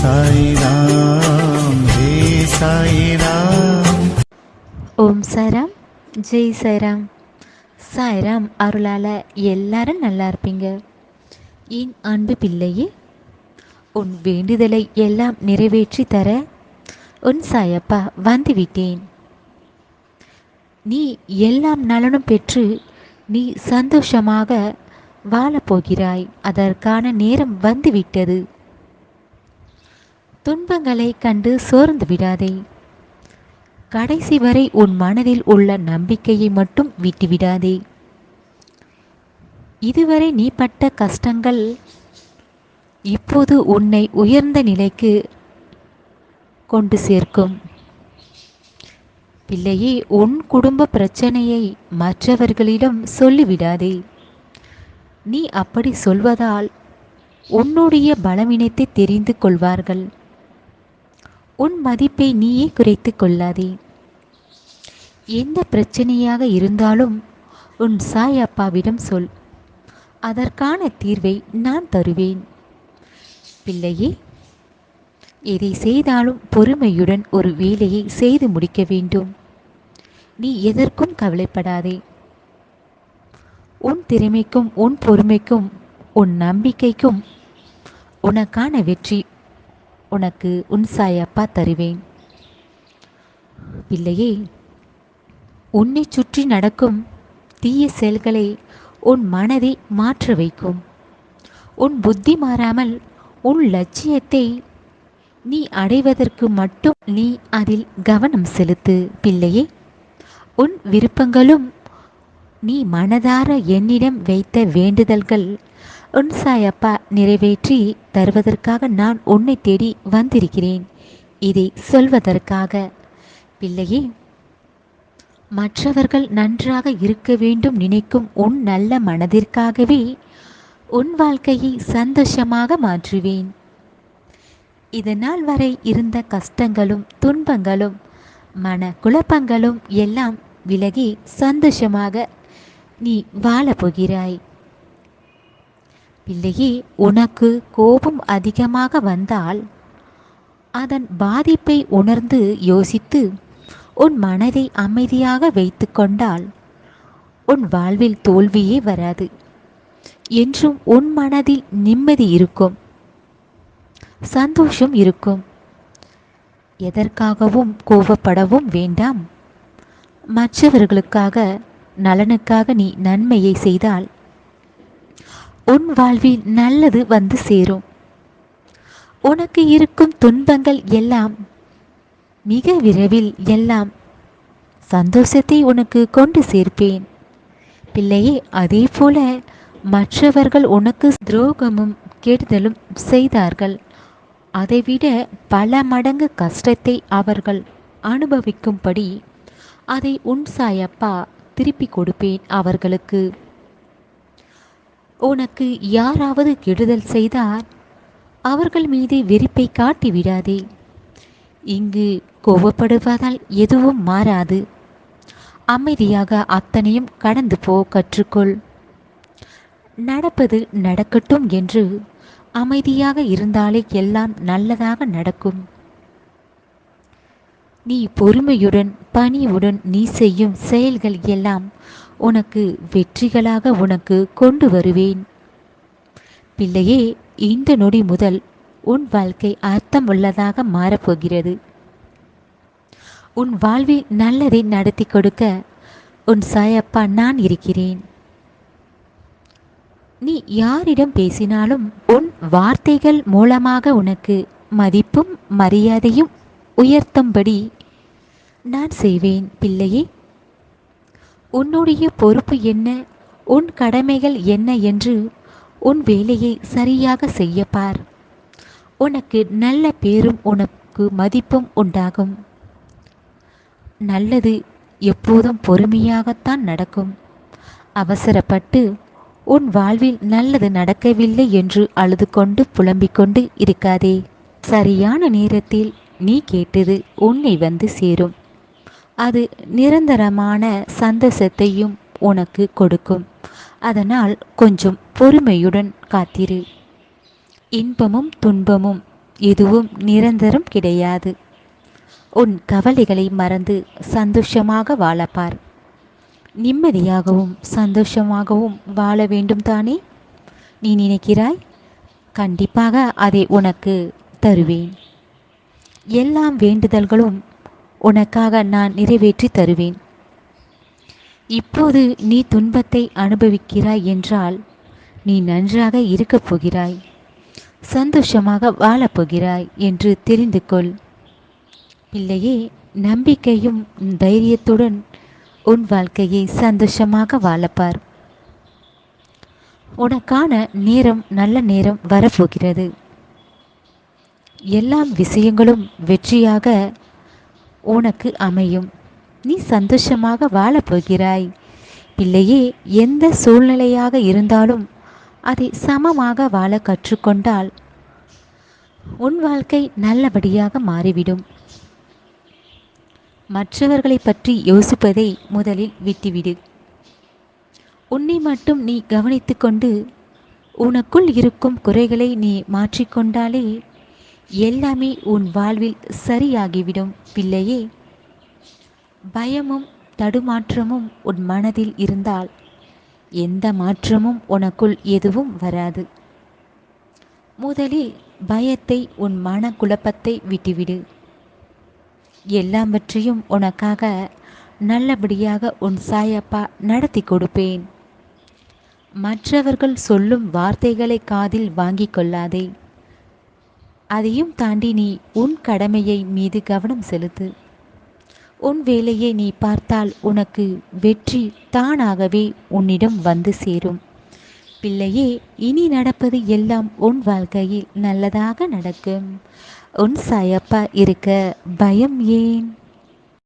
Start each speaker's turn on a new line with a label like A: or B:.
A: சாய்ராம் ஹே சாய்ராம்.
B: ஓம் சாய்ராம், ஜெய் சாய்ராம். சாய்ராம் அருளால் எல்லாரும் நல்லா இருப்பீங்க. என் அன்பு பிள்ளையே, உன் வேண்டுதலை எல்லாம் நிறைவேற்றி தர உன் சாயப்பா வந்துவிட்டேன். நீ எல்லாம் நலனும் பெற்று நீ சந்தோஷமாக வாழப்போகிறாய். அதற்கான நேரம் வந்துவிட்டது. துன்பங்களை கண்டு சோர்ந்து விடாதே. கடைசி வரை உன் மனதில் உள்ள நம்பிக்கையை மட்டும் விட்டுவிடாதே. இதுவரை நீ பட்ட கஷ்டங்கள் இப்போது உன்னை உயர்ந்த நிலைக்கு கொண்டு சேர்க்கும். பிள்ளையே, உன் குடும்ப பிரச்சனையை மற்றவர்களிடம் சொல்லிவிடாதே. நீ அப்படி சொல்வதால் உன்னுடைய பலவீனத்தை தெரிந்து கொள்வார்கள். உன் மதிப்பை நீயே குறைத்து கொள்ளாதே. எந்த பிரச்சனையாக இருந்தாலும் உன் சாய் அப்பாவிடம் சொல். அதற்கான தீர்வை நான் தருவேன். பிள்ளையே, எதை செய்தாலும் பொறுமையுடன் ஒரு வேலையை செய்து முடிக்க வேண்டும். நீ எதற்கும் கவலைப்படாதே. உன் திறமைக்கும் உன் பொறுமைக்கும் உன் நம்பிக்கைக்கும் உனக்கான வெற்றி உனக்கு உன் சாயப்பா தருவேன். பிள்ளையே, உன்னை சுற்றி நடக்கும் தீய செயல்களை உன் மனதை மாற்ற வைக்கும். உன் புத்தி மாறாமல் உன் லட்சியத்தை நீ அடைவதற்கு மட்டும் நீ அதில் கவனம் செலுத்து. பிள்ளையே, உன் விருப்பங்களும் நீ மனதார என்னிடம் வைத்த வேண்டுதல்கள் உன் சாயப்பா நிறைவேற்றி தருவதற்காக நான் உன்னை தேடி வந்திருக்கிறேன். இதை சொல்வதற்காக. பிள்ளையே, மற்றவர்கள் நன்றாக இருக்க வேண்டும் நினைக்கும் உன் நல்ல மனதிற்காகவே உன் வாழ்க்கையை சந்தோஷமாக மாற்றுவேன். இதனால் வரை இருந்த கஷ்டங்களும் துன்பங்களும் மன குழப்பங்களும் எல்லாம் விலகி சந்தோஷமாக நீ வாழப்போகிறாய். பிள்ளையே, உனக்கு கோபம் அதிகமாக வந்தால் அதன் பாதிப்பை உணர்ந்து யோசித்து உன் மனதை அமைதியாக வைத்து கொண்டால் உன் வாழ்வில் தோல்வியே வராது. என்றும் உன் மனதில் நிம்மதி இருக்கும், சந்தோஷம் இருக்கும். எதற்காகவும் கோபப்படவும் வேண்டாம். மற்றவர்களுக்காக நலனுக்காக நீ நன்மையை செய்தால் உன் வாழ்வில் நல்லது வந்து சேரும். உனக்கு இருக்கும் துன்பங்கள் எல்லாம் மிக விரைவில் எல்லாம் சந்தோஷத்தை உனக்கு கொண்டு சேர்ப்பேன். பிள்ளையே, அதே போல மற்றவர்கள் உனக்கு துரோகமும் கெடுதலும் செய்தார்கள். அதைவிட பல மடங்கு கஷ்டத்தை அவர்கள் அனுபவிக்கும்படி அதை உன் சாயப்பா திருப்பி கொடுப்பேன் அவர்களுக்கு. உனக்கு யாராவது கெடுதல் செய்தார் அவர்கள் மீது வெறுப்பை காட்டிவிடாதே. இங்கு கோபப்படுவதால் எதுவும் மாறாது. அமைதியாக அத்தனையும் கடந்து போ கற்றுக்கொள். நடப்பது நடக்கட்டும் என்று அமைதியாக இருந்தாலே எல்லாம் நல்லதாக நடக்கும். நீ பொறுமையுடன் பணிவுடன் நீ செய்யும் செயல்கள் எல்லாம் உனக்கு வெற்றிகளாக உனக்கு கொண்டு வருவேன். பிள்ளையே, இந்த நொடி முதல் உன் வாழ்க்கை அர்த்தமுள்ளதாக மாறப்போகிறது. உன் வாழ்வில் நல்லதை நடத்தி கொடுக்க உன் சாயப்பா நான் இருக்கிறேன். நீ யாரிடம் பேசினாலும் உன் வார்த்தைகள் மூலமாக உனக்கு மதிப்பும் மரியாதையும் உயர்த்தும்படி நான் செய்வேன். பிள்ளையே, உன்னுடைய பொறுப்பு என்ன, உன் கடமைகள் என்ன என்று உன் வேலையை சரியாக செய்யப்பார். உனக்கு நல்ல பேரும் உனக்கு மதிப்பும் உண்டாகும். நல்லது எப்போதும் பொறுமையாகத்தான் நடக்கும். அவசரப்பட்டு உன் வாழ்வில் நல்லது நடக்கவில்லை என்று அழுது கொண்டு புலம்பிக் கொண்டு இருக்காதே. சரியான நேரத்தில் நீ கேட்டது உன்னை வந்து சேரும். அது நிரந்தரமான சந்தோஷத்தையும் உனக்கு கொடுக்கும். அதனால் கொஞ்சம் பொறுமையுடன் காத்திரு. இன்பமும் துன்பமும் எதுவும் நிரந்தரம் கிடையாது. உன் கவலைகளை மறந்து சந்தோஷமாக வாழப்பார். நிம்மதியாகவும் சந்தோஷமாகவும் வாழ வேண்டும் தானே நீ நினைக்கிறாய்? கண்டிப்பாக அதை உனக்கு தருவேன். எல்லாம் வேண்டுதல்களும் உனக்காக நான் நிறைவேற்றி தருவேன். இப்போது நீ துன்பத்தை அனுபவிக்கிறாய் என்றால் நீ நன்றாக இருக்கப் போகிறாய், சந்தோஷமாக வாழப்போகிறாய் என்று தெரிந்து கொள். பிள்ளையே, நம்பிக்கையும் தைரியத்துடன் உன் வாழ்க்கையை சந்தோஷமாக வாழப்பார். உனக்கான நேரம், நல்ல நேரம் வரப்போகிறது. எல்லா விஷயங்களும் வெற்றியாக உனக்கு அமையும். நீ சந்தோஷமாக வாழப்போகிறாய். பிள்ளையே, எந்த சூழ்நிலையாக இருந்தாலும் அதை சமமாக வாழ கற்றுக்கொண்டால் உன் வாழ்க்கை நல்லபடியாக மாறிவிடும். மற்றவர்களை பற்றி யோசிப்பதை முதலில் விட்டுவிடு. உன்னை மட்டும் நீ கவனித்து கொண்டு உனக்குள் இருக்கும் குறைகளை நீ மாற்றிக்கொண்டாலே எல்லாமே உன் வாழ்வில் சரியாகிவிடும். பிள்ளையே, பயமும் தடுமாற்றமும் உன் மனதில் இருந்தால் எந்த மாற்றமும் உனக்குள் எதுவும் வராது. முதலில் பயத்தை, உன் மன குழப்பத்தை விட்டுவிடு. எல்லாவற்றையும் உனக்காக நல்லபடியாக உன் சாயப்பா நடத்தி கொடுப்பேன். மற்றவர்கள் சொல்லும் வார்த்தைகளை காதில் வாங்கிக் கொள்ளாதே. அதையும் தாண்டி நீ உன் கடமையை மீது கவனம் செலுத்து. உன் வேலையை நீ பார்த்தால் உனக்கு வெற்றி தானாகவே உன்னிடம் வந்து சேரும். பிள்ளையே, இனி நடப்பது எல்லாம் உன் வாழ்க்கையில் நல்லதாக நடக்கும். உன் சாயப்பா இருக்க பயம் ஏன்?